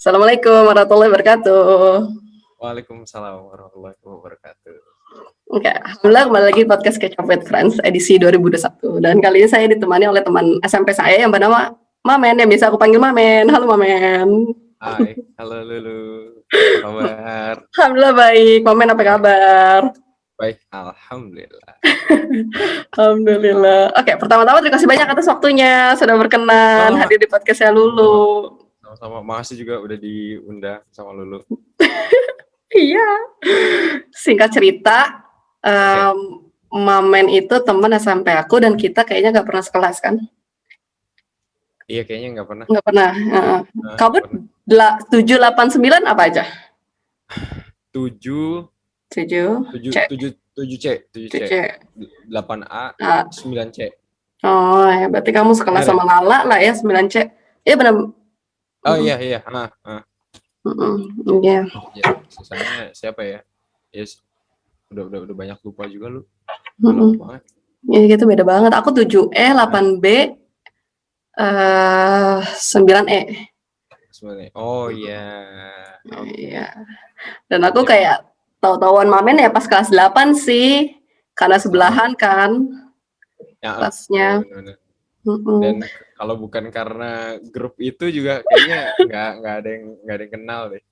Assalamualaikum warahmatullahi wabarakatuh. Waalaikumsalam warahmatullahi wabarakatuh. Oke, alhamdulillah kembali lagi podcast Catch Up with Friends edisi 2021. Dan kali ini saya ditemani oleh teman SMP saya yang bernama Mamen, yang bisa aku panggil Mamen. Halo Mamen. Hai, halo Lulu. Apa kabar? Alhamdulillah baik. Mamen apa kabar? Baik, alhamdulillah. Alhamdulillah. Oke, pertama-tama terima kasih banyak atas waktunya sudah berkenan hadir di podcast saya Lulu. Sama-sama, makasih juga udah diundang sama Lulu. Iya. Singkat cerita, Mamen itu teman SMP aku dan kita kayaknya nggak pernah sekelas kan? Iya, kayaknya nggak pernah. Nggak pernah. Kamu 789 apa aja? 7 C, 8A, 9C. Oh, ya berarti kamu sekelas sama Lala lah ya, 9C. Iya benar. Oh iya. Iya. Sisanya siapa ya? Yes. Udah banyak lupa juga lu. Banget. Ya gitu beda banget. Aku 7E, 8B, 9E. Oh iya. Iya. Dan aku kayak tahu-tahuan Mamen ya pas kelas 8 sih. Karena sebelahan kan kelasnya. Dan kalau bukan karena grup itu juga kayaknya nggak ada yang kenal deh.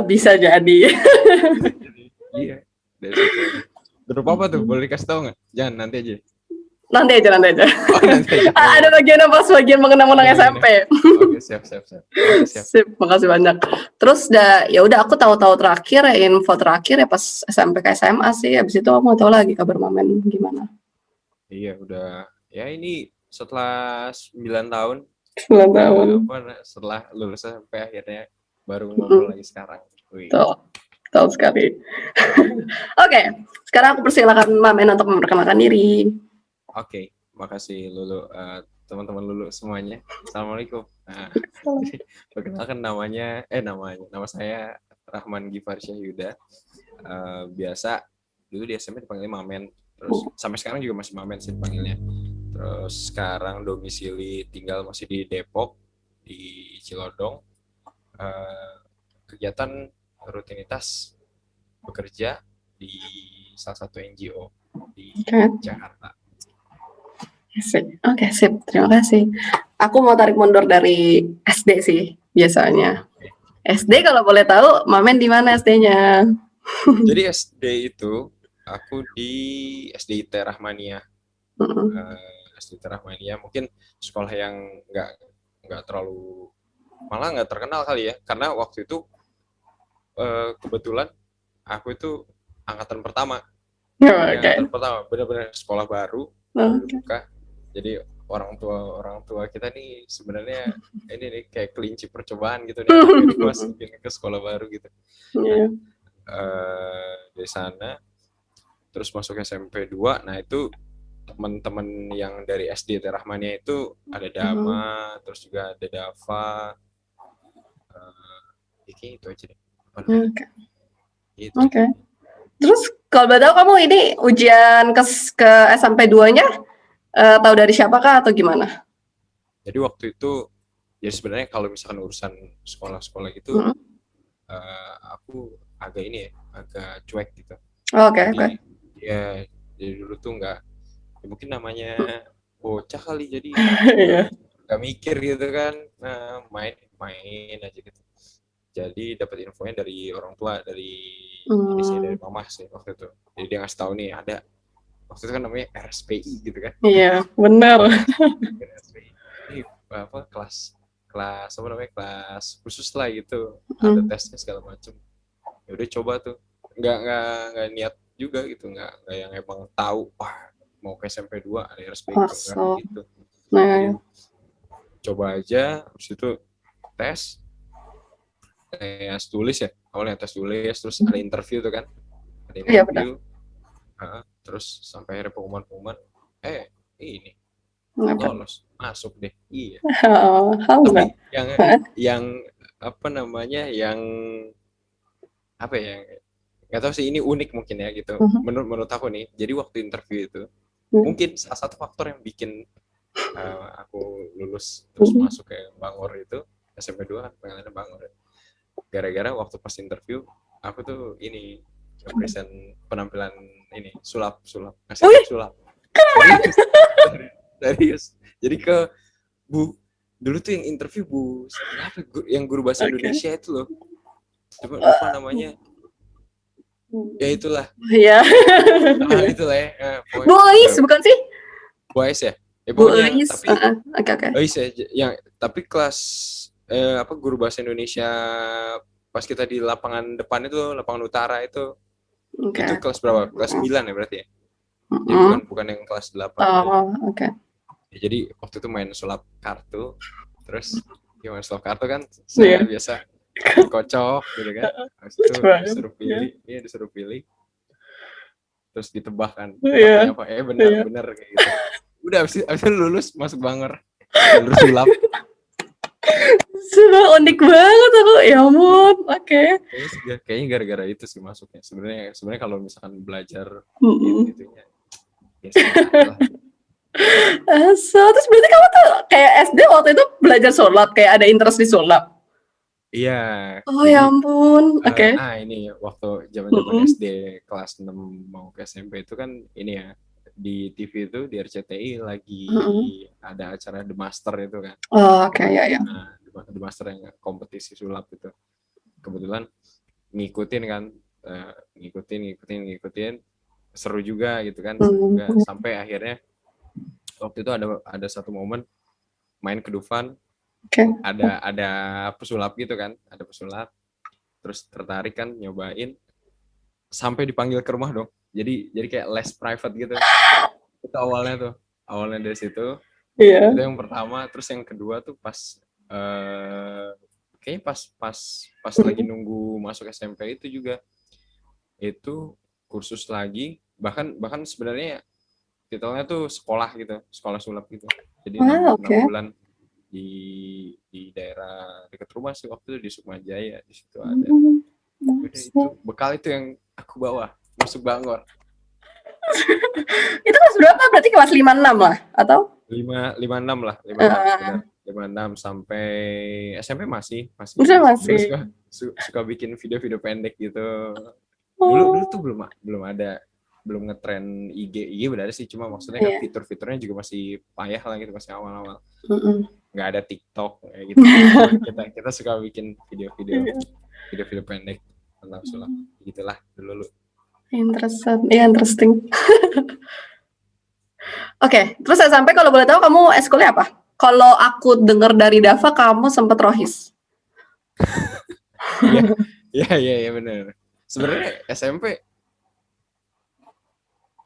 Bisa jadi. Iya. Grup apa tuh? Boleh dikasih tahu nggak? Jangan, nanti aja. Nanti aja. Oh, nanti aja. Ada bagian apa? Bagian mengenang-menang SMP. Oke, siap. Sip, makasih banyak. Terus ya udah aku tahu-tahu terakhir info terakhir ya pas SMP ke SMA sih. Habis itu aku mau tahu lagi kabar Mamen gimana. Iya, udah. Ya ini setelah 9 tahun. 9 tahun. Setelah lulus sampai akhirnya baru ngobrol lagi sekarang. Tahu sekali. Oke, sekarang aku persilakan Mamen untuk memperkenalkan diri. Oke, makasih Lulu, teman-teman Lulu semuanya. Assalamualaikum. Perkenalkan nama saya Rahman Givar Syahyuda. Biasa dulu di SMP dipanggil Mamen, terus sampai sekarang juga masih Mamen sih dipanggilnya. Terus sekarang domisili tinggal masih di Depok, di Cilodong. Kegiatan rutinitas bekerja di salah satu NGO di Jakarta. Oke, sip. Terima kasih. Aku mau tarik mundur dari SD sih biasanya. SD kalau boleh tahu, Mamen di mana SD-nya? Jadi SD itu aku di SDIT Rahmania. SDIT Rahmania mungkin sekolah yang nggak terlalu, malah nggak terkenal kali ya, karena waktu itu kebetulan aku itu angkatan pertama. Angkatan pertama, benar-benar sekolah baru buka. Jadi orang tua kita nih sebenarnya ini nih kayak kelinci percobaan gitu nih, masukin ke sekolah baru gitu. Dari sana terus masuk SMP 2. Nah itu teman-teman yang dari SD Rahmania itu ada Dama, terus juga ada Dava. Itu aja deh. Oke. Terus kalau tahu kamu ini ujian ke SMP 2-nya tahu dari siapakah atau gimana? Jadi waktu itu ya sebenarnya kalau misalkan urusan sekolah-sekolah gitu, aku agak cuek gitu. Oke. Ya jadi dulu tuh nggak, ya mungkin namanya bocah kali, jadi nggak mikir gitu kan, main aja gitu. Jadi dapat infonya dari orang tua, dari dari mama sih waktu itu. Jadi dia ngasih tahu nih ada, waktu itu kan namanya RSPI gitu kan. Iya, benar. RSPI. Ini kelas apa namanya, kelas khusus lah gitu. Ada tesnya segala macam. Ya udah coba tuh. Nggak niat juga gitu, nggak yang emang tahu mau ke SMP 2 ada RSPI gitu. Jadi, coba aja, habis itu tes tulis ya, awalnya tes tulis, terus ada interview tuh kan, ada interview, terus sampai akhirnya pengumuman ini lolos, masuk deh. Iya. Tapi yang apa namanya, yang apa ya, nggak tahu sih, ini unik mungkin ya gitu. Menurut aku nih, jadi waktu interview itu mungkin salah satu faktor yang bikin aku lulus terus masuk ke Bangor itu SMP 2 kan panggilannya Bangor. Gara-gara waktu pas interview aku tuh ini present penampilan ini sulap ngasih sulap. Serius. Jadi ke Bu dulu tuh yang interview Bu siapa yang guru bahasa Indonesia itu loh. Coba lupa namanya. Ya itulah. Iya. Itulah ya. Bu Ois bukan sih? Bu Ois ya? Bu Ois. Tapi oke. Ois ya, yang tapi kelas guru bahasa Indonesia pas kita di lapangan depan itu, lapangan utara itu. Itu kelas berapa? Kelas 9 ya berarti ya? Jadi bukan yang kelas 8. Oh, oke. Ya, jadi waktu itu main sulap kartu. Terus gimana sulap kartu kan? Saya biasa kocok gitu kan. Habis itu disuruh pilih. Terus ditebak kan. Apa? Benar kayak gitu. Udah habis itu lulus masuk Bangor. Lulus sulap. Unik banget aku, ya ampun. Oke. Kayaknya gara-gara itu sih masuknya. Sebenarnya kalau misalkan belajar gitu-gitunya. Terus berarti kamu tuh kayak SD waktu itu belajar sulap, kayak ada interest di sulap? Iya. Oh ya ampun. Oke. Ini waktu zaman-zaman SD kelas 6 mau ke SMP itu kan ini ya, di TV itu di RCTI lagi ada acara The Master itu kan. Oh, oke, ya. Nah, The Master yang kompetisi sulap itu. Kebetulan ngikutin kan, ngikutin, seru juga gitu kan, sampai akhirnya waktu itu ada satu momen main ke Dufan. Ada pesulap gitu kan, ada pesulap. Terus tertarik kan nyobain, sampai dipanggil ke rumah dong. Jadi kayak les private gitu. Itu awalnya dari situ. Itu yang pertama. Terus yang kedua tuh pas kayaknya pas lagi nunggu masuk SMP itu juga, itu kursus lagi, bahkan sebenarnya titelnya tuh sekolah gitu, sekolah sulap gitu. Jadi 6 bulan di daerah dekat rumah sih waktu itu, di Sukma Jaya, di situ ada. Udah, itu bekal itu yang aku bawa masuk Bangor. Itu kelas berapa? Berarti kelas 5-6 lah atau? 5-6 lah, 5-6 sampai SMP masih. Suka bikin video-video pendek gitu. Dulu tuh belum ngetren IG udah ada sih, cuma maksudnya kan fitur-fiturnya juga masih payah lah gitu, masih awal-awal. Nggak ada TikTok kayak gitu. kita suka bikin video pendek tentang sulap gitulah dulu. Interesting. Oke, terus sampai kalau boleh tahu kamu eskulnya apa? Kalau aku dengar dari Dava kamu sempat rohis. Iya benar. Sebenarnya SMP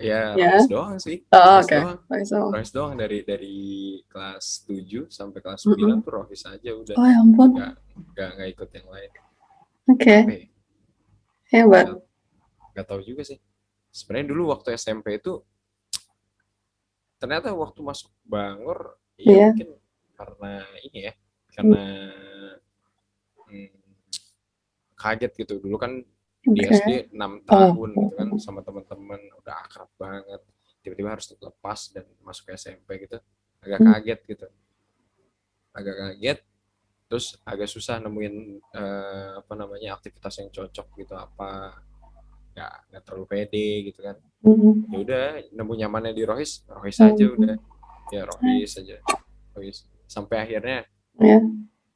rohis doang sih. Rohis doang dari kelas 7 sampai kelas 9 tuh rohis aja udah. Oh ya ampun. Nggak ikut yang lain. Oke. Hebat. Nggak tahu juga sih. Sebenarnya dulu waktu SMP itu ternyata waktu masuk Bangor mungkin karena ini ya, karena kaget gitu. Dulu kan di SD 6 tahun gitu kan, sama teman-teman udah akrab banget, tiba-tiba harus lepas dan masuk SMP gitu, agak kaget, terus agak susah nemuin aktivitas yang cocok gitu, nggak terlalu pede gitu kan. Ya udah, nemu nyamannya di rohis aja udah, ya rohis aja, sampai akhirnya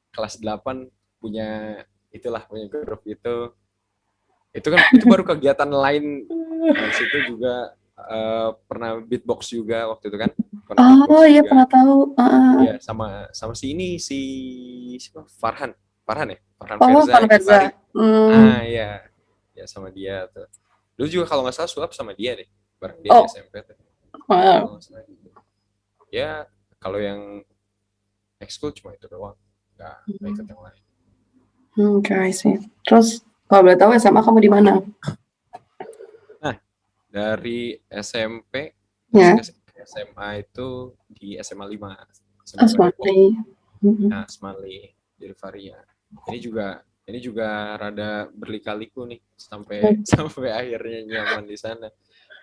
kelas 8 punya grup itu kan, itu baru kegiatan lain. Di situ juga pernah beatbox juga waktu itu kan. Iya pernah tahu. Iya, sama si siapa? Farhan Firza. Iya. Ya sama dia tuh. Dulu juga kalau nggak salah sulap sama dia deh, bareng dia di SMP tuh. Wow. Ya kalau yang ekskul cuma itu doang, nggak ikut yang lain. I see. Terus kalau boleh tahu SMA kamu di mana? Nah, dari SMP ke SMA itu di SMA 5. Nah, Smali di Rivaria. Ini juga rada berlika-liku nih sampai akhirnya nyaman di sana.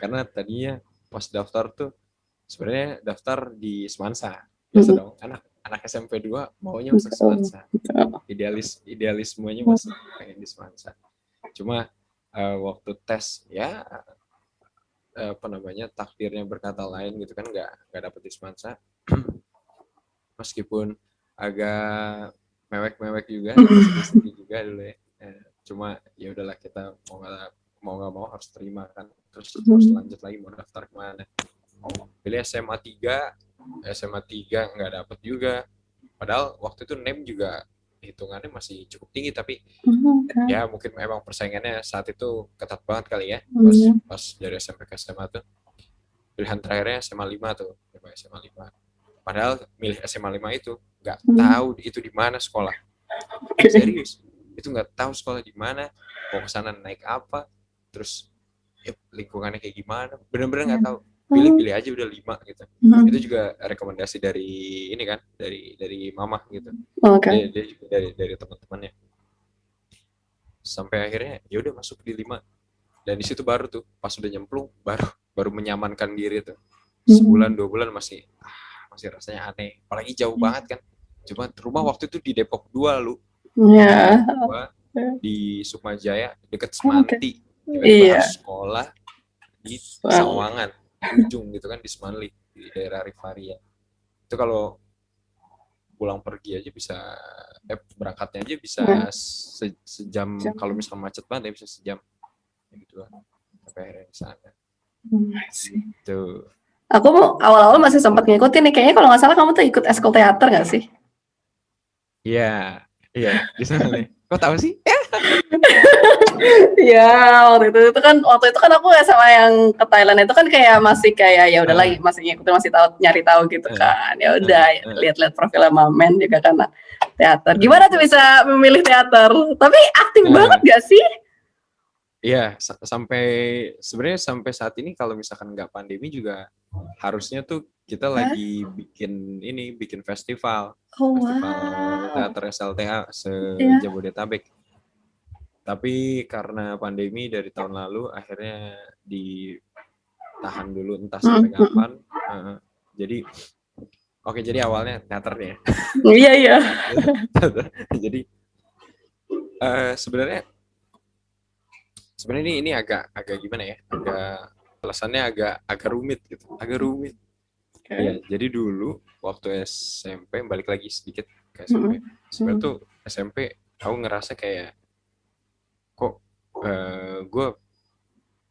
Karena tadinya pas daftar tuh sebenarnya daftar di Semansa. Biasa dong, anak SMP 2 maunya masuk Semansa. Idealis semuanya masih pengen di Semansa. Cuma waktu tes ya apa namanya, takdirnya berkata lain gitu kan, nggak dapet di Semansa. Meskipun agak mewek juga, sedih juga dulu ya. Cuma ya udahlah, kita mau nggak mau harus terima kan, terus harus lanjut lagi mau daftar kemana. Pilih SMA 3 nggak dapet juga, padahal waktu itu NEM juga hitungannya masih cukup tinggi, tapi ya mungkin memang persaingannya saat itu ketat banget kali ya, pas dari SMP ke SMA tuh. Pilihan terakhirnya SMA 5 tuh, SMA 5. Padahal milih SMA 5 itu nggak tahu itu di mana sekolah. Serius, itu nggak tahu sekolah di mana, mau ke sana naik apa, terus ya, lingkungannya kayak gimana, bener-bener nggak tahu. Pilih aja udah 5 gitu. Itu juga rekomendasi dari ini kan, dari mama gitu. Dia juga dari teman-temannya. Sampai akhirnya ya udah masuk di 5. Dan di situ baru tuh pas udah nyemplung baru menyamankan diri tuh. Sebulan 2 bulan masih rasanya aneh, apalagi jauh banget kan. Cuma rumah waktu itu di Depok 2 lu. Di Sukmajaya deket Semanti. Tiba-tiba harus sekolah di Sawangan, ujung gitu kan, di Semanli, di daerah Rifaria. Itu kalau pulang pergi aja bisa, berangkatnya aja bisa sejam. Kalau misalnya macet banget ya bisa sejam gitu lah, sampai akhirnya di sana. Gitu. Aku awal-awal masih sempat ngikutin nih, kayaknya kalau nggak salah kamu tuh ikut eskul teater nggak sih? Iya di sana nih. Kok tahu sih? Ya waktu itu kan aku sama yang ke Thailand itu kan kayak masih kayak ya udah lagi masih ngikutin, masih nyari tahu gitu kan. Ya udah lihat-lihat profilnya Mamen juga kan teater. Gimana tuh bisa memilih teater? Tapi aktif banget gak sih? Iya, sebenarnya sampai saat ini kalau misalkan nggak pandemi juga harusnya tuh kita lagi bikin festival teater SLTA se-Jabodetabek. Tapi karena pandemi dari tahun lalu akhirnya ditahan dulu entah sampai kapan. Jadi awalnya teaternya. Iya. Jadi sebenarnya ini agak gimana ya? Alasannya agak rumit gitu. Ya, jadi dulu waktu SMP, balik lagi sedikit ke SMP. Sebenarnya tuh SMP aku ngerasa kayak kok gue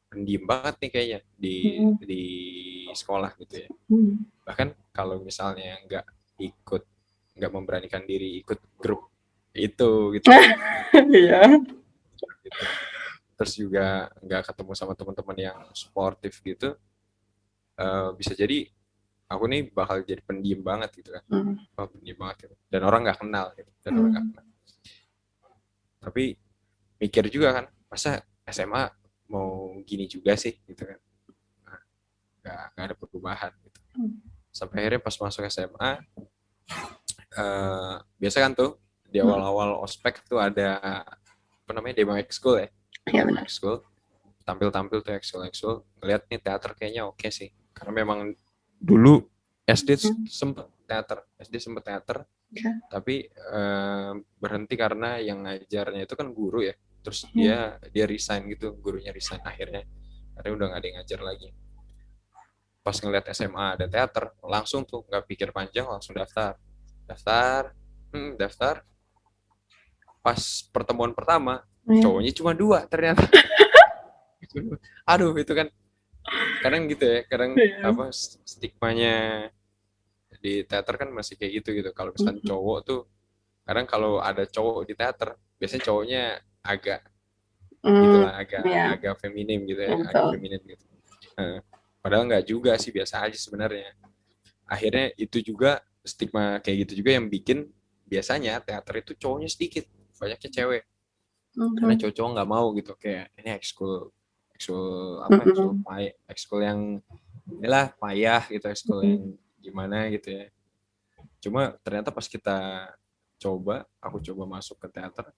pendiam banget nih kayaknya di sekolah gitu ya. Bahkan kalau misalnya nggak memberanikan diri ikut grup itu gitu. Iya. Gitu. Terus juga nggak ketemu sama teman-teman yang sportif gitu, bisa jadi aku nih bakal jadi pendiam banget gitu kan. Pendiam banget gitu. Dan orang nggak kenal gitu. Tapi mikir juga kan, masa SMA mau gini juga sih gitu kan. Nggak ada perubahan gitu. Sampai akhirnya pas masuk SMA, biasa kan tuh di awal-awal ospek tuh ada apa namanya, demo ekskul ya. Demo ekskul, tampil tuh ekskul, ngeliat nih teater kayaknya oke sih. Karena memang dulu SD sempet teater, tapi berhenti karena yang ngajarnya itu kan guru ya. Terus dia resign gitu, gurunya resign akhirnya, karena udah nggak ada yang ngajar lagi. Pas ngeliat SMA ada teater, langsung tuh nggak pikir panjang, langsung daftar. Pas pertemuan pertama, cowoknya cuma 2 ternyata. Aduh, itu kan kadang gitu ya, apa stigmanya di teater kan masih kayak gitu. Kalau misalkan cowok tuh, kadang kalau ada cowok di teater, biasanya cowoknya agak gitulah, agak feminim gitu ya, agak feminin gitu. Padahal nggak juga sih, biasa aja sebenarnya. Akhirnya itu juga stigma kayak gitu juga yang bikin biasanya teater itu cowoknya sedikit, banyaknya cewek. Karena cowok nggak mau gitu, kayak ini ekskul yang inilah payah gitu, ekskul yang gimana gitu ya. Cuma ternyata pas aku coba masuk ke teater,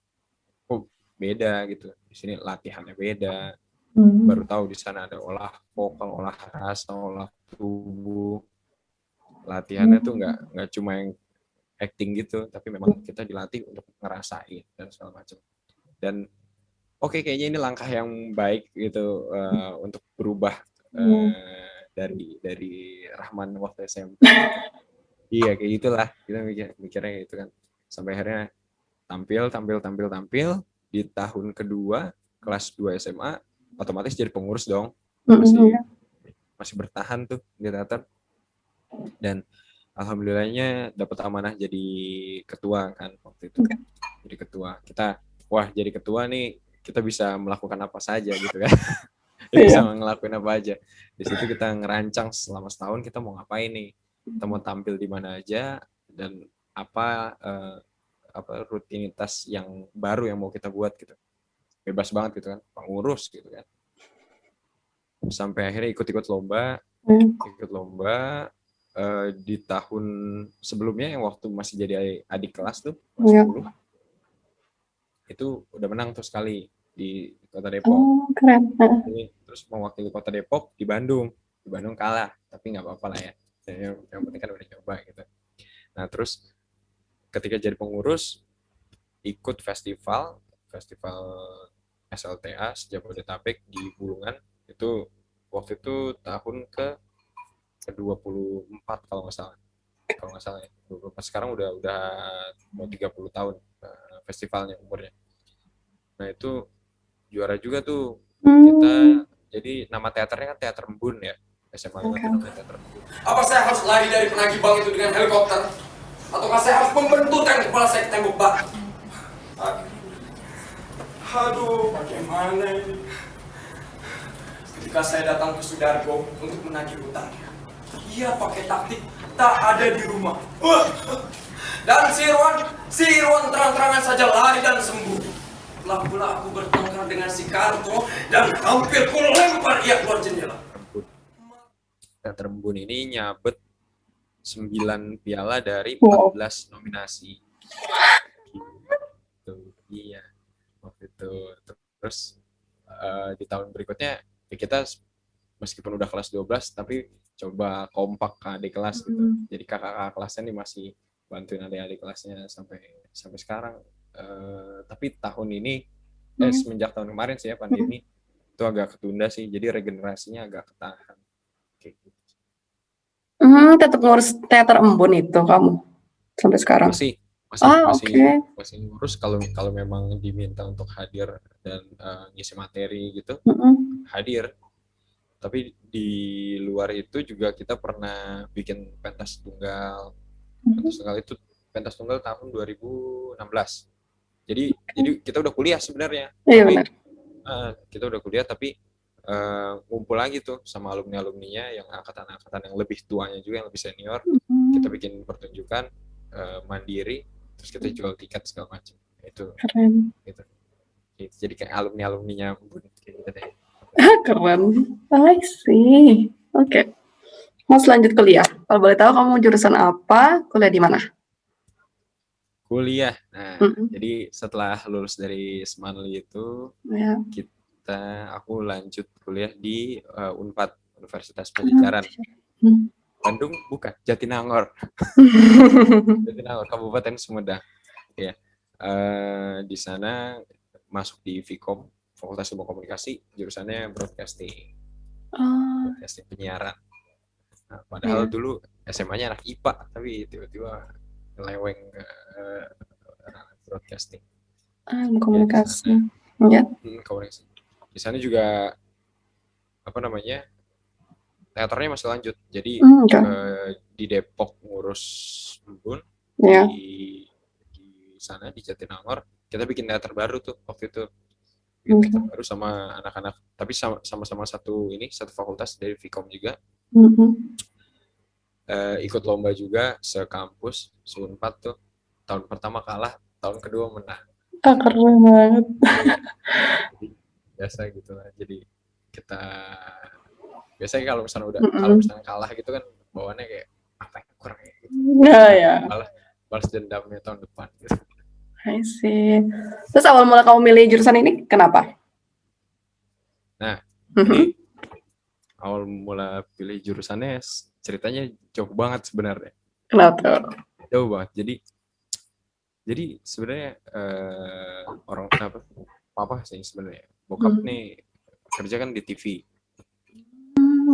beda gitu. Di sini latihannya beda. Baru tahu di sana ada olah vokal, olah rasa, olah tubuh. Latihannya tuh nggak cuma yang acting gitu, tapi memang kita dilatih untuk ngerasain dan segala macam. Dan oke, kayaknya ini langkah yang baik gitu untuk berubah dari Rahman waktu SMP. Iya kayak gitulah kita mikirnya gitu kan. Sampai akhirnya tampil di tahun kedua kelas 2 SMA otomatis jadi pengurus dong. Masih bertahan tuh di teater. Dan alhamdulillahnya dapat amanah jadi ketua kan waktu itu. Jadi ketua. Jadi ketua nih kita bisa melakukan apa saja gitu kan. Bisa ngelakuin apa aja. Di situ kita ngerancang selama setahun kita mau ngapain nih. Kita mau tampil di mana aja dan apa rutinitas yang baru yang mau kita buat gitu. Bebas banget gitu kan, pengurus gitu kan. Sampai akhirnya ikut lomba di tahun sebelumnya yang waktu masih jadi adik kelas tuh, kelas 10. Itu udah menang tuh sekali di Kota Depok. Oh, keren. Terus mewakili Kota Depok di Bandung kalah, tapi nggak apa-apa lah ya. Yang penting kan udah coba gitu. Nah terus ketika jadi pengurus ikut festival SLTA Jabodetabek di Bulungan itu waktu itu tahun ke-24 kalau nggak salah ya 24. Sekarang udah mau 30 tahun festivalnya umurnya. Nah itu juara juga tuh kita. Jadi nama teaternya kan Teater Embun ya, SMA itu namanya Teater Embun. Apa saya harus lari dari penagih bank itu dengan helikopter? Ataukah saya harus membenturkan kepala saya ke tembok batu? Aduh, bagaimana ini? Ketika saya datang ke Sudargo untuk menagih hutangnya, ia pakai taktik tak ada di rumah. Dan si Irwan terang-terangan saja lari dan sembunyi. Telah pula aku bertengkar dengan si Karto dan hampir kulempar ia keluar jendela. Teater Embun ini nyabet 9 piala dari 14 nominasi. Iya. Waktu itu terus di tahun berikutnya ya kita meskipun udah kelas 12 tapi coba kompak ke adik kelas gitu. Jadi kakak-kakak kelasnya nih masih bantuin adik-adik kelasnya sampai sekarang. Tapi tahun ini semenjak tahun kemarin sih ya pandemi itu agak ketunda sih. Jadi regenerasinya agak ketahan. Kayak gitu. Tetap ngurus Teater Embun itu kamu sampai sekarang? Masih ngurus kalau memang diminta untuk hadir dan ngisi materi gitu, hadir. Tapi di luar itu juga kita pernah bikin pentas tunggal. Pentas tunggal tahun 2016. Jadi kita udah kuliah sebenarnya. Kita udah kuliah tapi ngumpul lagi tuh sama alumni-alumninya yang angkatan-angkatan yang lebih tuanya juga, yang lebih senior. Kita bikin pertunjukan mandiri, terus kita jual tiket segala macam. Itu keren. Gitu. Jadi kayak alumni-alumninya kayak gitu deh. Keren. I see. Oke. Mau lanjut kuliah. Kalau boleh tahu kamu jurusan apa? Kuliah di mana? Kuliah. Nah, jadi setelah lulus dari Semanli itu, aku lanjut kuliah di Unpad, Universitas Pajajaran. Bandung bukan, Jatinangor. Jatinangor, Kabupaten Sumedang. Ya. Di sana masuk di Vkom, Fakultas Ilmu Komunikasi, jurusannya broadcasting. Broadcasting penyiaran. Nah, padahal dulu SMA-nya anak IPA, tapi tiba-tiba ngeleweng ke broadcasting. Komunikasi. Komunikasi. Di sana juga teaternya masih lanjut. Jadi di Depok ngurus Embun, di sana di Jatinangor kita bikin teater baru tuh waktu itu. Teater baru sama anak-anak, tapi sama-sama satu fakultas dari Vkom juga. Ikut lomba juga sekampus, se-Unpad tuh. Tahun pertama kalah, tahun kedua menang. Keren banget. Jadi, biasa gitu lah. Jadi kita biasanya kalau misalnya kalah gitu kan bawaannya kayak apa yang kurang ya gitu. Balas dendamnya tahun depan gitu. I see. Terus awal mula kamu milih jurusan ini kenapa? Nah, jadi awal mula pilih jurusannya ceritanya jauh banget sebenarnya. Kenapa? jauh banget. Jadi sebenarnya orang apa papa sih sebenarnya bokap nih kerja kan di TV,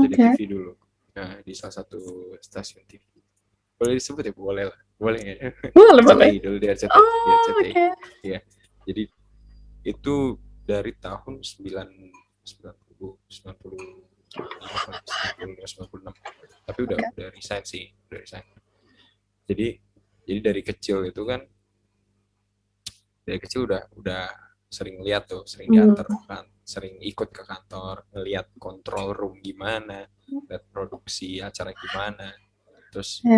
jadi Oke. TV dulu. Nah di salah satu stasiun TV, boleh disebut ya, boleh lah, boleh nggak ya? Boleh, boleh. RCTI dulu, di RCTI, di Oh, RCTI. oke. Iya, jadi itu dari tahun 90 90 95 90 96, tapi udah Oke. resign sih, udah resign. Jadi dari kecil itu kan, dari kecil udah sering lihat tuh, sering diantar kan, sering ikut ke kantor, ngelihat control room gimana, lihat produksi acara gimana, terus Ya.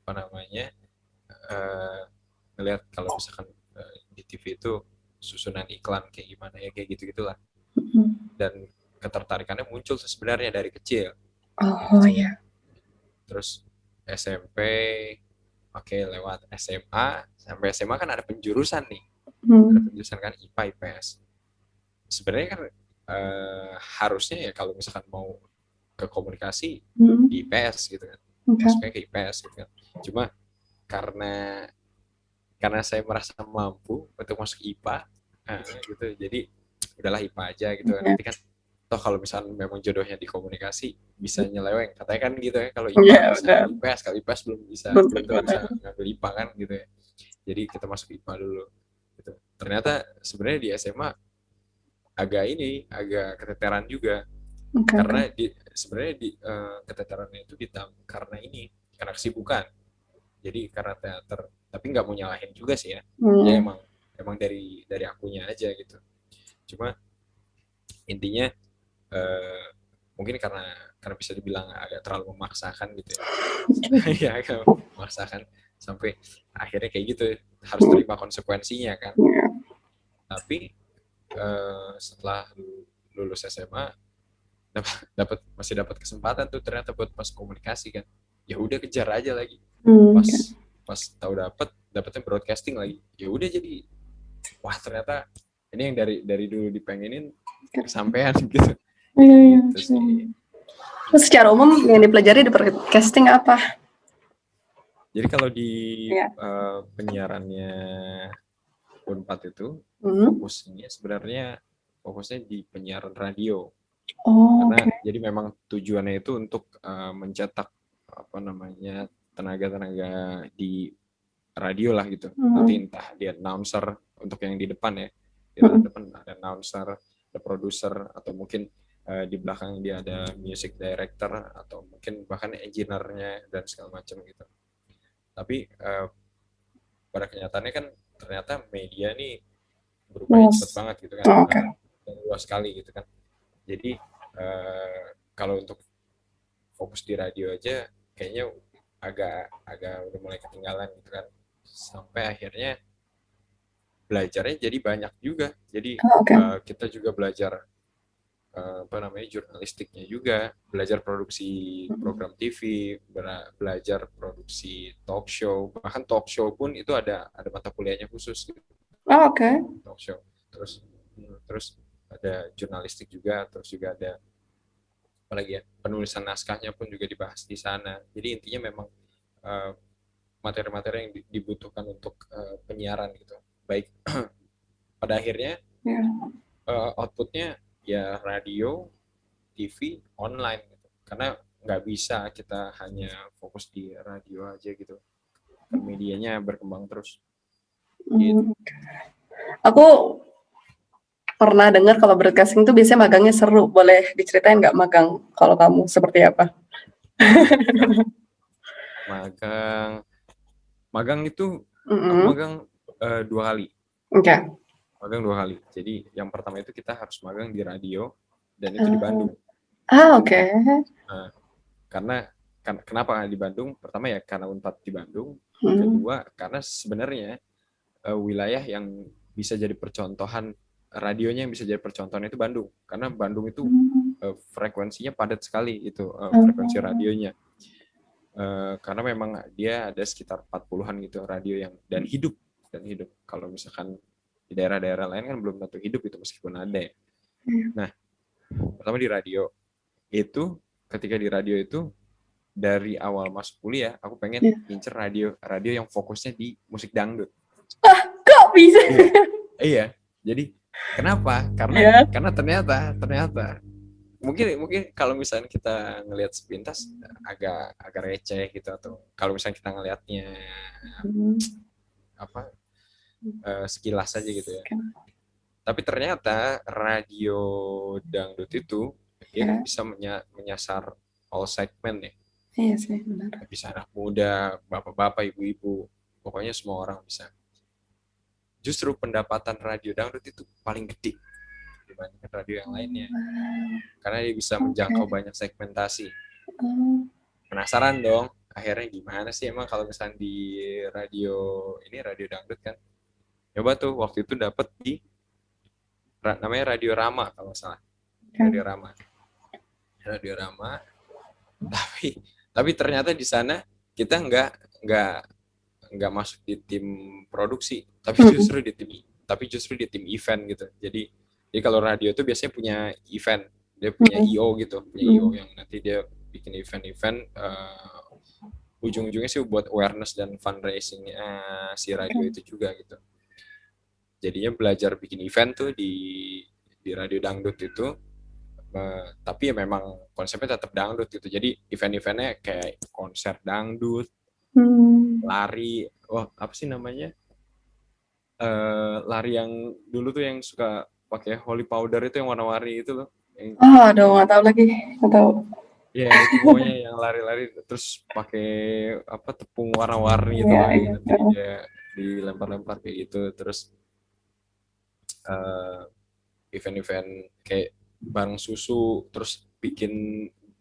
apa namanya, ngelihat kalau misalkan di TV itu susunan iklan kayak gimana ya, kayak gitu gitulah. Dan ketertarikannya muncul sebenarnya dari kecil, Oh ya. terus SMP, oke, lewat SMA, sampai SMA kan ada penjurusan nih, ada penjurusan kan IPA IPS. Sebenarnya kan harusnya ya kalau misalkan mau ke komunikasi di IPS gitu kan, masuknya ke IPS gitu kan. Cuma karena saya merasa mampu untuk masuk IPA gitu, jadi udahlah IPA aja gitu kan. Nanti kan toh kalau misalnya memang jodohnya di komunikasi bisa nyeleweng katanya kan gitu ya, kalau IPA Iya, bisa udah. ngambil IPS, kalau IPS belum bisa, belum tentu bisa ngambil IPA kan gitu ya. Jadi kita masuk IPA dulu gitu. Ternyata sebenarnya di SMA agak keteteran juga, karena sebenarnya keteterannya itu karena karena kesibukan. Jadi karena teater, tapi nggak mau nyalahin juga sih ya. Ya emang dari akunya aja gitu. Cuma intinya mungkin karena bisa dibilang agak terlalu memaksakan gitu ya. Ya agak memaksakan sampai akhirnya kayak gitu, harus terima konsekuensinya kan. Tapi setelah lulus SMA masih dapat kesempatan tuh ternyata buat masuk komunikasi kan. Ya udah kejar aja lagi. Pas tahu dapatnya broadcasting lagi. Ya udah, jadi wah ternyata ini yang dari dulu dipengenin kesampaian gitu. Gitu sih. Terus secara umum yang dipelajari di broadcasting apa? Jadi kalau di penyiarannya Unpad itu fokusnya di penyiaran radio. Karena jadi memang tujuannya itu untuk mencetak apa namanya tenaga-tenaga di radio lah gitu. Nanti entah dia announcer untuk yang di depan ya, di depan ada announcer, ada produser, atau mungkin di belakang dia ada music director, atau mungkin bahkan engineer-nya dan segala macam gitu. Tapi pada kenyataannya kan ternyata media nih berubahnya cepat banget gitu kan, dan luas sekali gitu kan. Jadi kalau untuk fokus di radio aja kayaknya agak udah mulai ketinggalan gitu kan, sampai akhirnya belajarnya jadi banyak juga. Jadi kita juga belajar apa namanya jurnalistiknya juga, belajar produksi program TV, belajar produksi talk show, bahkan talk show pun itu ada mata kuliahnya khusus gitu. Talk show, terus ada jurnalistik juga, terus juga ada apalagi ya, penulisan naskahnya pun juga dibahas di sana. Jadi intinya memang materi-materi yang dibutuhkan untuk penyiaran gitu, baik pada akhirnya outputnya ya radio, TV, online gitu. Karena nggak bisa kita hanya fokus di radio aja gitu, kan medianya berkembang terus gitu. Aku pernah dengar kalau broadcasting tuh biasanya magangnya seru. Boleh diceritain nggak magang kalau kamu seperti apa? Magang itu aku magang 2 kali. Magang 2 kali. Jadi yang pertama itu kita harus magang di radio, dan itu di Bandung. Karena kenapa di Bandung? Pertama ya karena Unpad di Bandung. Kedua karena sebenarnya wilayah yang bisa jadi percontohan, radionya yang bisa jadi percontohan itu Bandung. Karena Bandung itu frekuensinya padat sekali itu, frekuensi radionya. Karena memang dia ada sekitar 40-an gitu radio yang dan hidup. Kalau misalkan di daerah-daerah lain kan belum tentu hidup itu, meskipun ada ya. Nah, pertama di radio itu, ketika di radio itu dari awal masuk kuliah aku pengen Iya. ngincer radio yang fokusnya di musik dangdut. Kok bisa? Iya. Iya. Jadi kenapa? Ya. Karena ternyata mungkin kalau misalnya kita ngelihat sepintas agak receh gitu, atau kalau misalnya kita ngelihatnya apa sekilas aja gitu ya. Tapi ternyata radio dangdut itu dia kan Ya. bisa menyasar all segmen ya. Iya sih, benar. Bisa anak muda, bapak-bapak, ibu-ibu, pokoknya semua orang bisa. Justru pendapatan radio dangdut itu paling gede dibandingkan radio yang lainnya, karena dia bisa menjangkau banyak segmentasi. Penasaran dong, akhirnya gimana sih emang kalau misalnya di radio dangdut kan. Coba tuh waktu itu dapet di namanya Radio Rama kalau nggak salah. Radio Rama. Tapi ternyata di sana kita nggak masuk di tim produksi, tapi justru di tim event gitu. Jadi kalau radio itu biasanya punya event, dia punya IO gitu, punya IO yang nanti dia bikin event-event, ujung-ujungnya sih buat awareness dan fundraising si radio itu juga gitu. Jadinya belajar bikin event tuh di radio dangdut itu, tapi ya memang konsepnya tetap dangdut gitu. Jadi event-eventnya kayak konser dangdut, lari, apa sih namanya, lari yang dulu tuh yang suka pakai holy powder itu yang warna-warni itu loh. Aduh, nggak tahu lagi, nggak tahu. Ya itu pokoknya yang lari-lari terus pakai apa tepung warna-warni itu kan, nanti dia dilempar-lempar kayak gitu. Terus event-event kayak bareng susu, terus bikin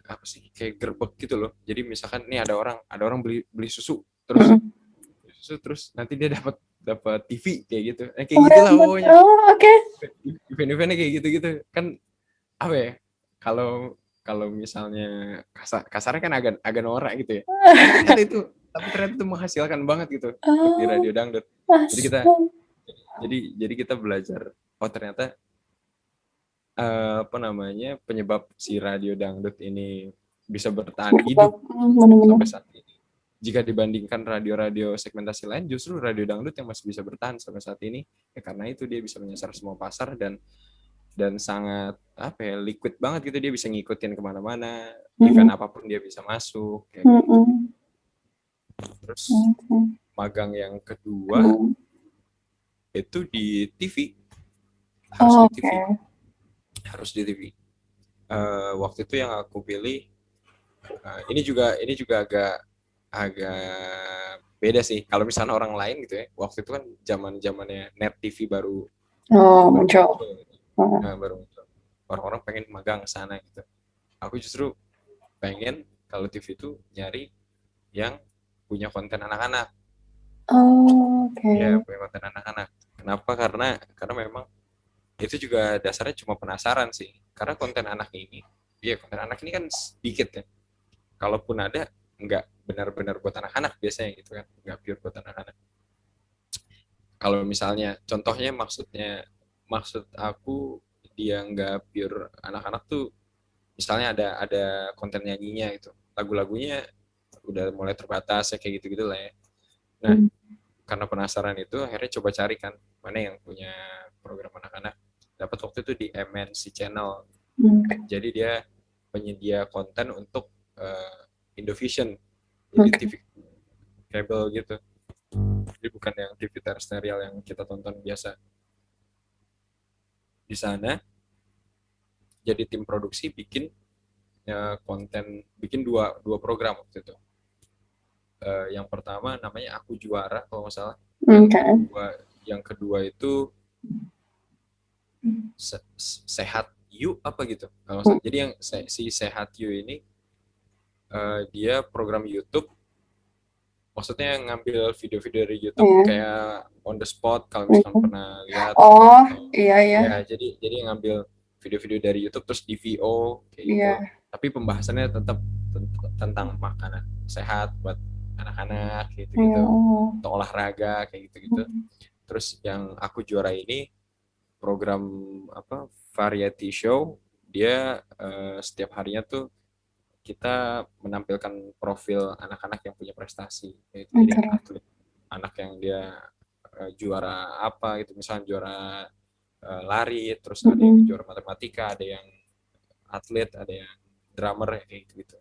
apa sih kayak gerbek gitu loh. Jadi misalkan nih ada orang beli susu terus nanti dia dapat TV kayak gitu. Kayak gitulah pokoknya. Oke. Event-eventnya kayak gitu-gitu kan, apa ya? Kalau misalnya kasarnya kan agak norak gitu ya. Tapi ternyata itu menghasilkan banget gitu di radio dangdut. Jadi kita belajar, ternyata apa namanya, penyebab si radio dangdut ini bisa bertahan hidup sampai saat ini. Jika dibandingkan radio-radio segmentasi lain, justru radio dangdut yang masih bisa bertahan sampai saat ini, ya karena itu dia bisa menyasar semua pasar dan sangat apa ya, liquid banget gitu, dia bisa ngikutin kemana-mana, event apapun dia bisa masuk kayak gitu. Terus magang yang kedua itu di TV, harus di TV. Waktu itu yang aku pilih, ini juga agak beda sih. Kalau misalnya orang lain gitu ya, waktu itu kan zamannya net TV baru muncul. Baru muncul. Orang-orang pengen magang ke sana gitu. Aku justru pengen kalau TV itu nyari yang punya konten anak-anak. Ya, punya konten anak-anak. Kenapa? Karena memang itu juga dasarnya cuma penasaran sih. Karena konten anak ini kan sedikit ya. Kalaupun ada, nggak benar-benar buat anak-anak biasanya gitu kan, nggak pure buat anak-anak. Kalau misalnya contohnya, maksud aku dia nggak pure anak-anak tuh, misalnya ada konten nyanyinya gitu, lagu-lagunya udah mulai terbatas ya, kayak gitu-gitu lah ya. Nah, karena penasaran itu akhirnya coba cari kan mana yang punya program anak-anak. Dapat waktu itu di MNC Channel. Jadi dia penyedia konten untuk Indovision, jadi TV kabel gitu. Jadi bukan yang TV terrestrial yang kita tonton biasa. Di sana jadi tim produksi bikin konten, bikin dua program waktu itu. Yang pertama namanya Aku Juara kalau nggak salah. Yang kedua itu Sehat You apa gitu. Jadi yang si Sehat You ini dia program YouTube, maksudnya ngambil video-video dari YouTube kayak on the spot, kalau misalkan pernah lihat. Iya. Ya, jadi ngambil video-video dari YouTube terus di VO kayak gitu. Tapi pembahasannya tetap tentang makanan sehat buat anak-anak gitu-gitu, atau olahraga kayak gitu-gitu. Terus yang Aku Juara ini program variety show, dia setiap harinya tuh kita menampilkan profil anak-anak yang punya prestasi, yaitu jadi atlet, anak yang dia juara apa gitu, misalnya juara lari, terus ada yang juara matematika, ada yang atlet, ada yang drummer kayak gitu.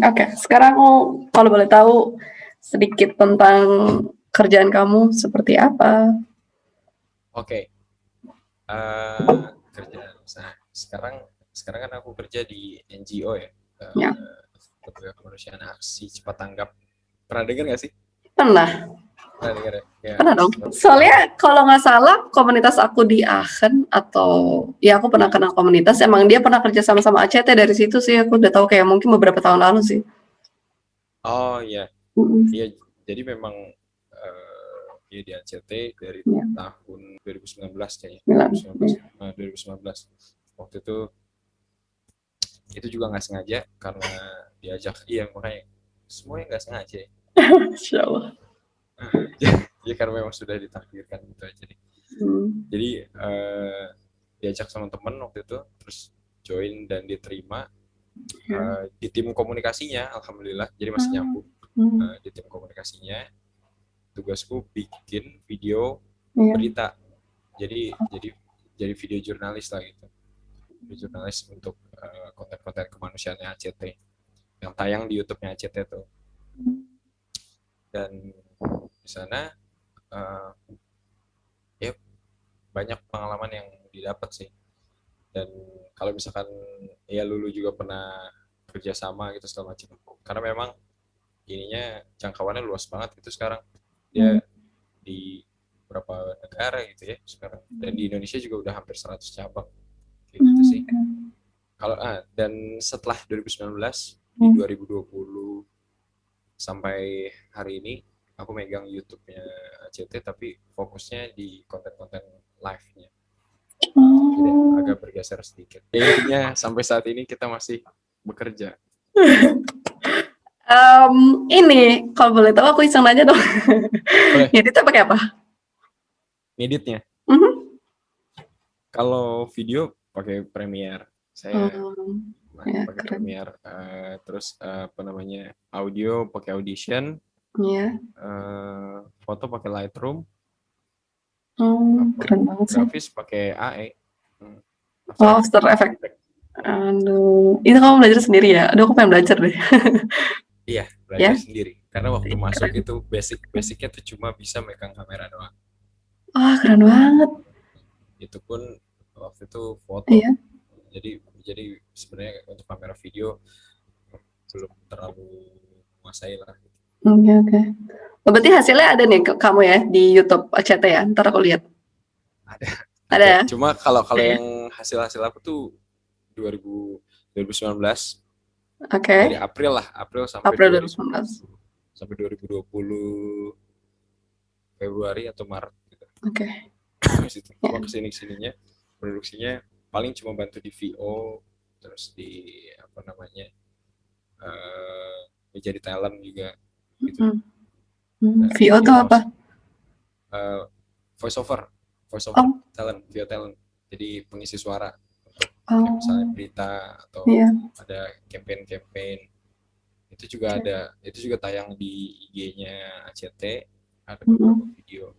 Oke, sekarang aku kalau boleh tahu sedikit tentang kerjaan kamu seperti apa? Oke. Kerjaan sekarang kan aku kerja di NGO ya. Lembaga Kemanusiaan Aksi Cepat Tanggap. Pernah dengar nggak sih? Pernah. Pernah dengar ya? Pernah dong. Soalnya kalau nggak salah komunitas aku di Aachen, atau ya aku pernah kenal komunitas, emang dia pernah kerja sama-sama ACT, dari situ sih aku udah tahu, kayak mungkin beberapa tahun lalu sih. Oh iya. Iya, jadi memang dia di ACT dari tahun 2019 kayaknya. 2019. Waktu itu juga nggak sengaja karena diajak, makanya semuanya nggak sengaja. Insya Allah. Ya karena memang sudah ditakdirkan gitu aja nih. Jadi diajak sama temen waktu itu, terus join dan diterima di tim komunikasinya, alhamdulillah. Jadi masih nyambung di tim komunikasinya. Tugasku bikin video berita. Jadi video jurnalis lah gitu. Video jurnalis untuk konten-konten kemanusiaannya ACT yang tayang di YouTube-nya ACT tuh. Dan di sana ya banyak pengalaman yang didapat sih. Dan kalau misalkan ya Lulu juga pernah kerjasama gitu segala macam, karena memang ininya jangkauannya luas banget gitu sekarang. Dia di beberapa negara gitu ya sekarang, dan di Indonesia juga udah hampir 100 cabang kayak gitu sih. Kalau dan setelah 2019 di 2020 sampai hari ini aku megang YouTube-nya ACT, tapi fokusnya di konten-konten live-nya. Jadi agak bergeser sedikit. Intinya sampai saat ini kita masih bekerja. Ini kalau boleh tahu aku iseng aja dong. Ngeditnya pakai apa? Ngeditnya? Kalau video pakai Premiere. Saya pakai Premiere. Terus audio pakai Audition. Foto pakai Lightroom. Keren banget sih. Grafis pakai AE. After Effects. Aduh, itu kamu belajar sendiri ya? Aduh, aku pengen belajar deh. Iya, belajar sendiri. Karena waktu masuk itu basicnya tuh cuma bisa megang kamera doang. Keren banget. Itu pun waktu itu foto. Jadi sebenarnya untuk kamera video belum terlalu menguasai lah. Oke. Berarti hasilnya ada nih kamu ya di YouTube ACT ya? Ntar aku lihat. Ada ya? Cuma kalau yang hasil aku tuh 2019. Dari April sampai 2019. Sampai 2020 Februari atau Maret gitu. Cuma kesininya produksinya paling cuma bantu di VO, terus di menjadi talent juga gitu. VO itu apa? Voice over talent, VO talent. Jadi pengisi suara untuk misalnya berita atau ada campaign. Itu juga tayang di IG-nya ACT, ada beberapa video.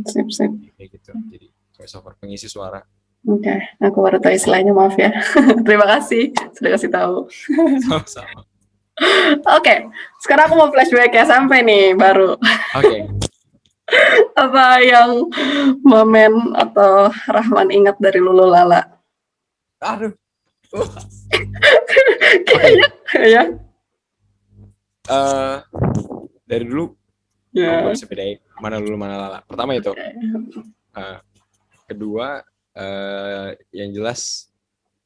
Sip. Kayak gitu. Jadi voice over, pengisi suara. Oke, aku baru tahu istilahnya, maaf ya. Terima kasih sudah kasih tahu. Sama-sama. Oke, sekarang aku mau flashback ya, sampai nih baru. Oke. Apa yang momen atau Rahman ingat dari Lulu Lala? Aduh. Kayaknya ya. Dari dulu aku bisa bedain mana Lulu mana Lala. Pertama itu. Kedua, yang jelas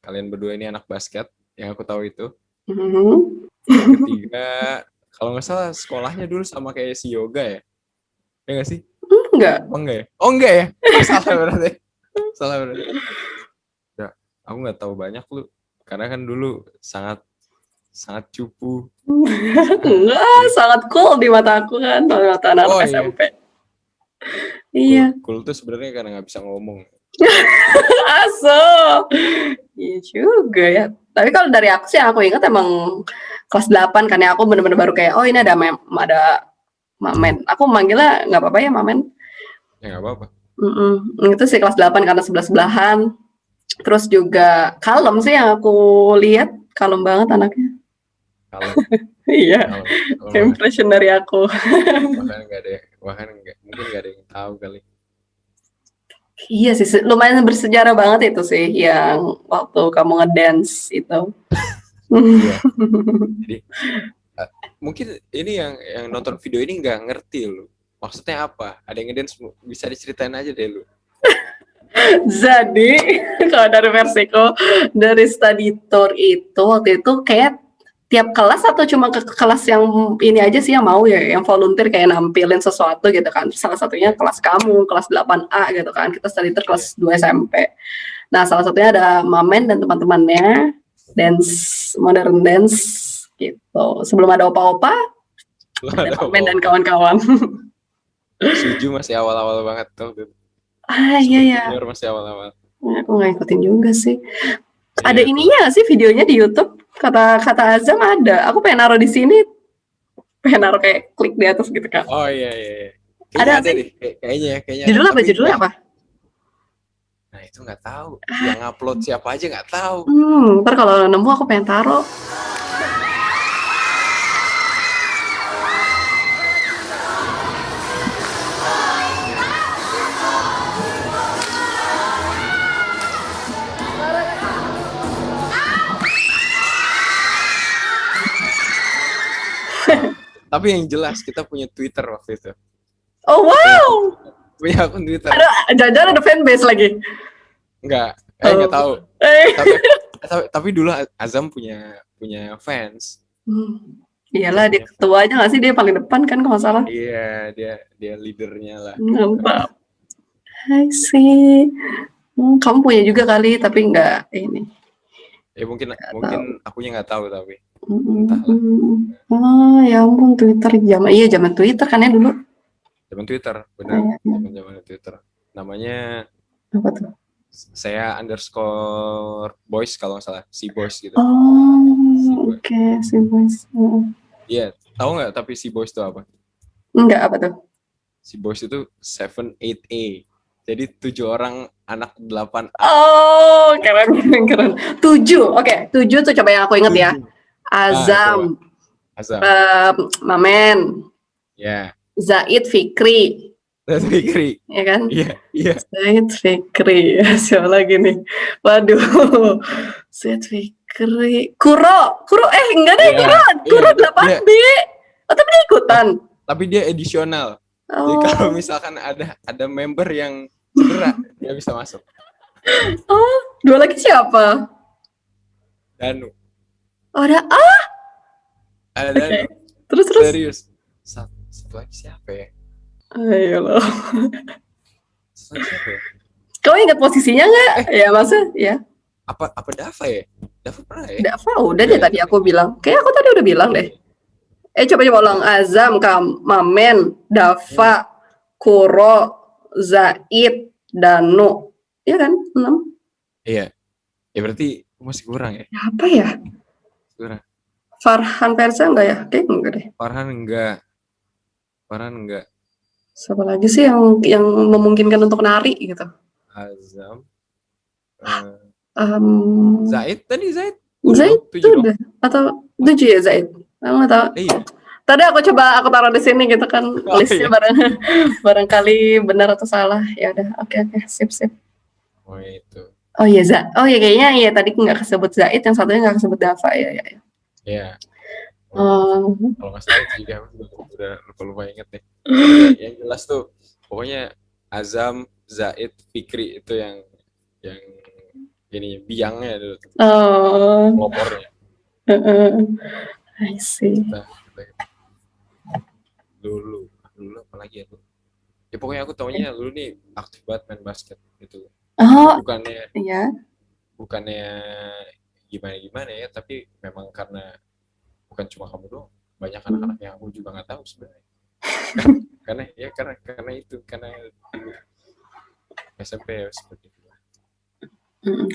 kalian berdua ini anak basket, yang aku tahu itu. Ketiga, kalau nggak salah sekolahnya dulu sama kayak si Yoga ya? Ya nggak sih? Enggak. Oh enggak ya? Salah berarti. Ya, aku nggak tahu banyak lu, karena kan dulu sangat cupu. Enggak, sangat cool di mata aku kan, di mata anak SMP. Iya. Cool tuh sebenarnya karena nggak bisa ngomong. Aso. Iya juga ya. Tapi kalau dari aku sih aku ingat emang kelas 8 kan ya, aku bener-bener baru kayak, oh ini ada Mamen. Aku manggilnya nggak apa-apa ya Mamen. Ya nggak apa-apa. Itu sih kelas 8 karena sebelah-sebelahan. Terus juga kalem sih yang aku lihat, kalem banget anaknya. Kalau Iya, kalau impression dari aku. bahkan mungkin nggak ada yang tahu kali. Iya sih, lumayan bersejarah banget itu sih yang waktu kamu ngedance itu. Iya. Jadi mungkin ini yang nonton video ini nggak ngerti lu. Maksudnya apa? Ada yang ngedance, bisa diceritain aja deh lu. Jadi kalau dari versiku, dari study tour itu waktu itu kayak tiap kelas atau cuma ke kelas yang ini aja sih yang mau ya, yang volunteer kayak nampilin sesuatu gitu kan. Salah satunya kelas kamu, kelas 8A gitu kan. Kita study tour kelas 2 SMP. Nah, salah satunya ada Mamen dan teman-temannya modern dance gitu. Sebelum ada opa-opa, ada Mamen dan kawan-kawan. Suju masih awal-awal banget tuh. Iya ya. Junior masih awal-awal. Aku nggak ikutin juga sih. Ada ininya nggak sih videonya di YouTube? Kata Azam ada. Aku pengen naruh di sini. Pengen naruh kayak klik di atas gitu kan. Oh iya. Kayaknya ada deh. Kayaknya. Judulnya apa? Nah itu nggak tahu. Yang upload siapa aja nggak tahu. Ntar kalau nemu aku pengen taruh. Tapi yang jelas kita punya Twitter waktu itu. Oh wow. Punya akun Twitter. Jangan ada fanbase lagi. Enggak. Nggak tahu. Tapi dulu Azam punya fans. Iyalah, dia ketuanya nggak sih, dia paling depan kan kalau nggak salah. Iya, dia leadernya lah. Mantap. I see. Kamu punya juga kali, tapi nggak ini. Ya mungkin akunya nggak tahu tapi. Oh ya ampun, Twitter zaman Twitter kan ya dulu. Zaman Twitter, benar. Zaman Twitter. Namanya apa tuh? Saya _boys kalau nggak salah, si boys gitu. Oh, oke, si boys. Iya, tahu nggak tapi si boys itu apa? Enggak, apa tuh? Si boys itu 7-8A. Jadi 7 orang anak 8A. Oh, keren. 7. Oke, 7 tuh coba yang aku inget ya. Azam. Mamen. Ya. Zaid Fikri. Ya kan? Iya. Zaid Fikri. Siapa lagi nih? Waduh. Zaid Fikri. Kuro. Enggak deh, Kuro 8B. Oh, tapi dia ikutan. Tapi dia edisional. Jadi kalau misalkan ada member yang cedera, dia bisa masuk. Oh, 2 lagi siapa? Danu. Oh, ada Danu. Terus. Serius. Satu lagi siapa ya? Ayolah. Siapa ya? Kau ingat posisinya nggak? Ya maksud ya. Apa Dava ya? Dava pernah ya? Dava udah deh tadi aku bilang. Kayak aku tadi udah bilang deh. Coba ulang. Azam, Mamen, Dava, Kuro, Zaid, Danu. Iya kan? 6. Iya. Ya berarti masih kurang ya? Apa ya? Kurang. Farhan Persa enggak ya? Kayaknya enggak deh. Farhan enggak. Siapa lagi sih yang memungkinkan untuk nari gitu? Azam. Zaid Zaid itu udah atau 7 ya Zaid? Aku nggak tahu. Iya. Tadi aku taruh di sini gitu kan, listnya barangkali benar atau salah. Ya udah, oke, sip. Oh itu. Oh iya kayaknya iya tadi nggak kesebut Zaid, yang satunya nggak kesebut Dava ya. Iya. Kalau nggak salah itu juga udah lupa inget deh. Yang jelas tuh pokoknya Azam, Zaid, Fikri itu yang ini biangnya dulu. Pelopornya. I see. Dulu apa lagi ya tuh? Ya pokoknya aku taunya dulu nih aktif banget main basket gitu. Bukannya gimana ya, tapi memang karena bukan cuma kamu doang, banyak anak-anak yang aku juga nggak tahu sebenarnya. karena SMP ya seperti itu.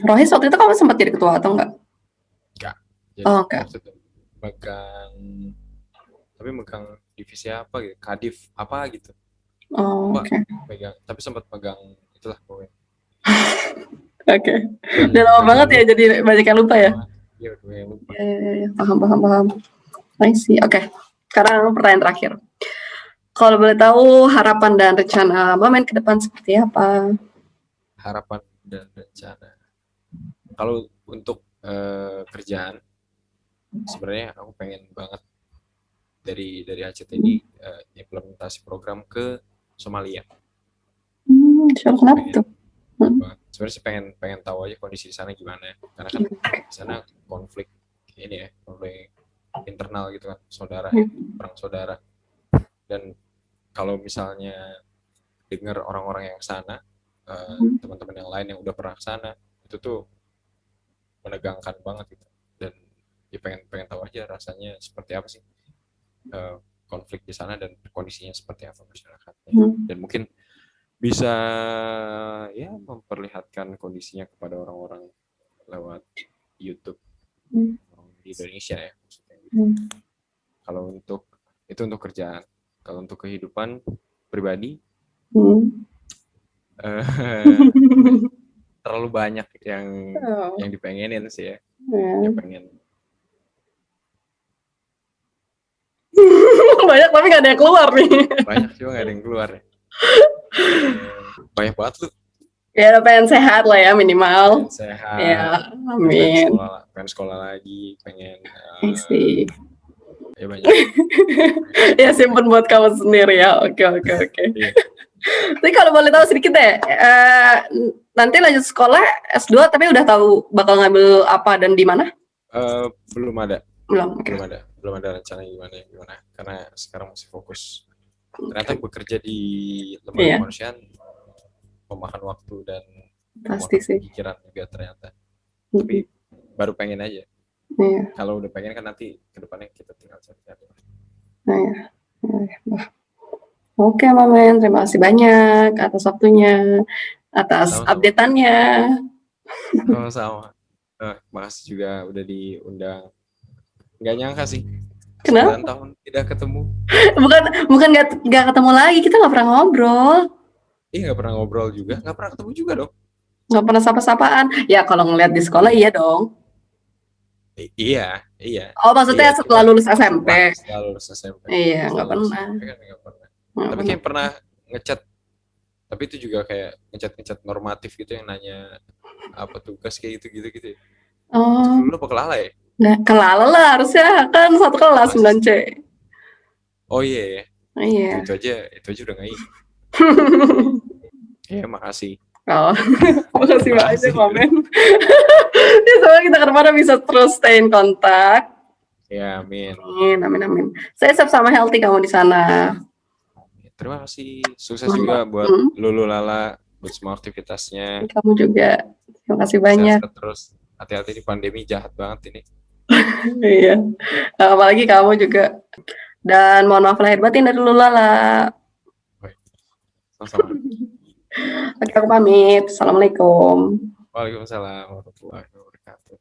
Rohis waktu itu kamu sempat jadi ketua atau enggak? Enggak. Jadi Oh, oke. waktu itu megang divisi apa gitu, Kadif apa gitu. Oh, Lupa, oke. megang, tapi sempat megang itulah pokoknya. Oke. Udah lama banget ya, jadi banyak yang lupa ya. Iya, udah yang lupa. Ya, paham. I see. Oke. Sekarang pertanyaan terakhir. Kalau boleh tahu harapan dan rencana Mamen ke depan seperti apa? Harapan dan rencana. Kalau untuk kerjaan, sebenarnya aku pengen banget dari ACT ini implementasi program ke Somalia. Kenapa tuh? Sebenarnya sih pengen tahu aja kondisi di sana gimana, karena kan di sana konflik internal gitu kan, perang saudara. Dan kalau misalnya dengar orang-orang yang sana, teman-teman yang lain yang udah pernah ke sana, itu tuh menegangkan banget gitu. Dan ya pengen tahu aja rasanya seperti apa sih konflik di sana dan kondisinya seperti apa masyarakatnya. Dan mungkin bisa ya memperlihatkan kondisinya kepada orang-orang lewat YouTube di Indonesia ya maksudnya gitu. Kalau untuk kerjaan, kalau untuk kehidupan pribadi terlalu banyak yang dipengenin sih ya. Yang pengen banyak tapi nggak ada yang keluar nih. Banyak juga nggak ada yang keluar ya. Banyak banget lu. Ya pengen sehat lah ya minimal. Pengen sehat. Ya, amin. Pengen sekolah lagi, pengen ya banyak. Ya simpen buat kamu sendiri ya. Oke. Iya. Tapi kalau boleh tahu sedikit deh, nanti lanjut sekolah S2 tapi udah tahu bakal ngambil apa dan di mana? Belum ada. Okay. Belum ada rencana gimana. Karena sekarang masih fokus. Ternyata bekerja di lembaga kemanusiaan memakan waktu dan pasti sih pikiran juga ternyata. Tapi baru pengen aja. Kalau udah pengen kan nanti kedepannya kita tinggal cari-cari. Oke, Mamen, terima kasih banyak atas waktunya, atas update-annya. Sama. Makasih juga udah diundang. Nggak nyangka sih. Kenapa? 9 tahun tidak ketemu. Bukan nggak ketemu lagi, kita nggak pernah ngobrol. Iya, nggak pernah ngobrol juga, nggak pernah ketemu juga dong. Nggak pernah sapa-sapaan. Ya kalau ngeliat di sekolah iya dong. Iya. Oh maksudnya setelah lulus SMP. Setelah lulus SMP. Iya, nggak pernah. Tapi kayak pernah ngechat. Tapi itu juga kayak ngechat normatif gitu yang nanya apa tugas kayak gitu. Oh. Lu apa kelala ya? Nggak kelala lah, harusnya kan satu kelas 9C. Oh iya. Iya. Itu aja udah nggak iya. Ya makasih. Oh, makasih banyak Mamen. Ya semoga kita ke depan bisa terus stay in kontak. Ya amin. Amin. Saya siap sama healthy kamu di sana. Terima kasih. Sukses juga buat Lulu Lala, buat semua aktivitasnya. Kamu juga. Terima kasih banyak. Sehat terus. Hati-hati di pandemi, jahat banget ini. Iya. Apalagi kamu juga. Dan mohon maaf lahir batin dari Lulu Lala. Sama-sama. Oke, aku pamit. Assalamualaikum. Waalaikumsalam warahmatullahi wabarakatuh.